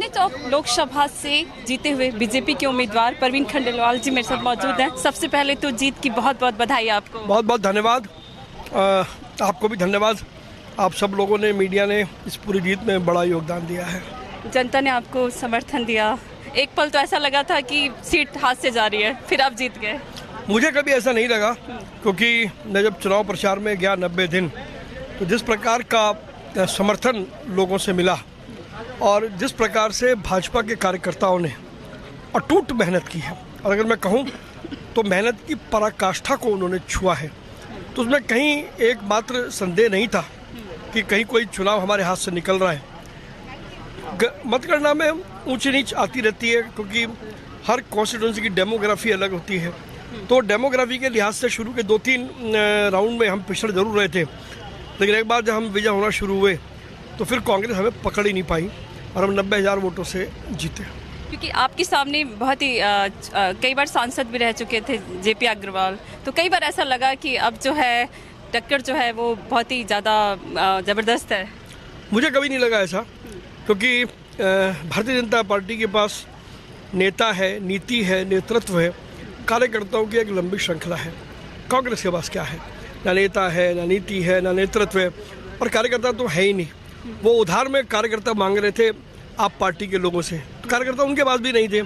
Top Lok Sabha से जीते हुए बीजेपी के उम्मीदवार परवीन खंडेलवाल जी मेरे साथ मौजूद हैं। सबसे पहले तो जीत की बहुत बहुत बधाई आपको। बहुत बहुत धन्यवाद। आपको भी धन्यवाद। आप सब लोगों ने, मीडिया ने इस पूरी जीत में बड़ा योगदान दिया है। जनता ने आपको समर्थन दिया। एक पल तो ऐसा लगा था कि सीट हाथ से जा रही है, फिर आप जीत गए। मुझे कभी ऐसा नहीं लगा, क्योंकि मैं जब चुनाव प्रचार में गया 90 दिन, तो जिस प्रकार का समर्थन लोगों से मिला और जिस प्रकार से भाजपा के कार्यकर्ताओं ने अटूट मेहनत की है, और अगर मैं कहूँ तो मेहनत की पराकाष्ठा को उन्होंने छुआ है, तो उसमें कहीं एकमात्र संदेह नहीं था कि कहीं कोई चुनाव हमारे हाथ से निकल रहा है। मतगणना में ऊंच नीच आती रहती है, क्योंकि हर कॉन्स्टिट्यूंसी की डेमोग्राफी अलग होती है। तो डेमोग्राफी के लिहाज से शुरू के 2-3 राउंड में हम पिछड़ जरूर रहे थे, लेकिन एक बार जब हम विजय होना शुरू हुए तो फिर कांग्रेस हमें पकड़ ही नहीं पाई और हम 90,000 वोटों से जीते। क्योंकि आपके सामने बहुत ही कई बार सांसद भी रह चुके थे जेपी अग्रवाल, तो कई बार ऐसा लगा कि अब जो है टक्कर जो है वो बहुत ही ज़्यादा ज़बरदस्त है। मुझे कभी नहीं लगा ऐसा, क्योंकि भारतीय जनता पार्टी के पास नेता है, नीति है, नेतृत्व है, कार्यकर्ताओं की एक लंबी श्रृंखला है। कांग्रेस के पास क्या है? ना नेता है, ना नीति है, ना नेतृत्व है, और कार्यकर्ता तो है ही नहीं। वो उधार में कार्यकर्ता मांग रहे थे आप पार्टी के लोगों से, तो कार्यकर्ता उनके पास भी नहीं थे,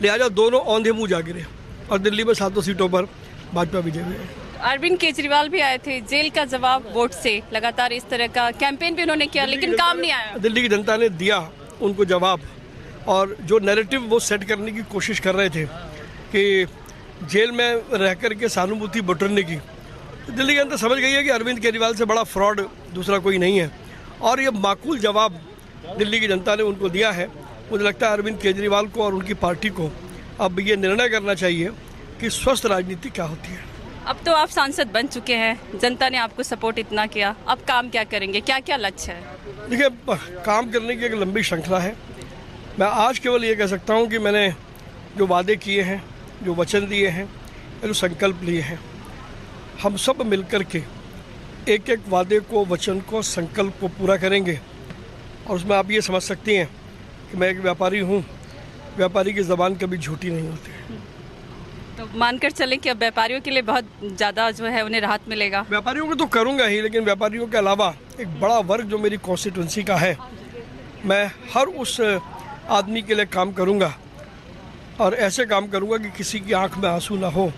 लिहाजा दोनों औंधे मुँह जा गिरे और दिल्ली में 7 सीटों पर भाजपा विजय हुई। अरविंद केजरीवाल भी आए थे, जेल का जवाब वोट से, लगातार इस तरह का कैंपेन भी उन्होंने किया, लेकिन काम नहीं आया। दिल्ली की जनता ने दिया उनको जवाब, और जो नैरेटिव वो सेट करने की कोशिश कर रहे थे कि जेल में रह कर के सहानुभूति बटोरने की, तो दिल्ली की जनता समझ गई है कि अरविंद केजरीवाल से बड़ा फ्रॉड दूसरा कोई नहीं है, और ये माकूल जवाब दिल्ली की जनता ने उनको दिया है। मुझे लगता है अरविंद केजरीवाल को और उनकी पार्टी को अब ये निर्णय करना चाहिए कि स्वस्थ राजनीति क्या होती है। अब तो आप सांसद बन चुके हैं, जनता ने आपको सपोर्ट इतना किया, अब काम क्या करेंगे, क्या क्या लक्ष्य है? देखिए, काम करने की एक लंबी श्रृंखला है। मैं आज केवल ये कह सकता हूँ कि मैंने जो वादे किए हैं, जो वचन दिए हैं, जो संकल्प लिए हैं, हम सब मिलकर के एक एक वादे को, वचन को, संकल्प को पूरा करेंगे। और उसमें आप ये समझ सकती हैं कि मैं एक व्यापारी हूँ, व्यापारी की ज़बान कभी झूठी नहीं होती। तो मानकर चलें कि अब व्यापारियों के लिए बहुत ज़्यादा जो है उन्हें राहत मिलेगा। व्यापारियों को तो करूँगा ही, लेकिन व्यापारियों के अलावा एक बड़ा वर्ग जो मेरी कॉन्स्टिट्यूंसी का है, मैं हर उस आदमी के लिए काम करूँगा, और ऐसे काम करूँगा कि किसी की आंख में आंसू ना हो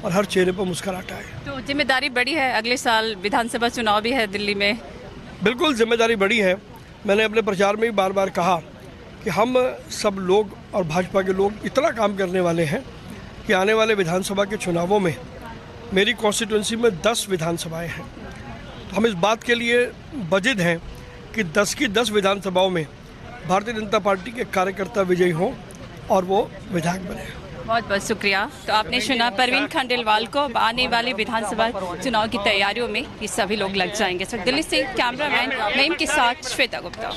और हर चेहरे पर मुस्कुराहट आए। तो जिम्मेदारी बड़ी है, अगले साल विधानसभा चुनाव भी है दिल्ली में। बिल्कुल जिम्मेदारी बड़ी है। मैंने अपने प्रचार में भी बार बार कहा कि हम सब लोग और भाजपा के लोग इतना काम करने वाले हैं कि आने वाले विधानसभा के चुनावों में मेरी कॉन्स्टिट्यूंसी में 10 विधानसभाएं हैं। तो हम इस बात के लिए वजिद हैं कि 10 की 10 विधानसभाओं में भारतीय जनता पार्टी के कार्यकर्ता विजयी हों और वो विधायक बने। बहुत बहुत शुक्रिया। तो आपने सुना परवीन खंडेलवाल को। आने वाले विधानसभा चुनाव की तैयारियों में ये सभी लोग लग जाएंगे। सर, दिल्ली से कैमरामैन नईम के साथ श्वेता गुप्ता।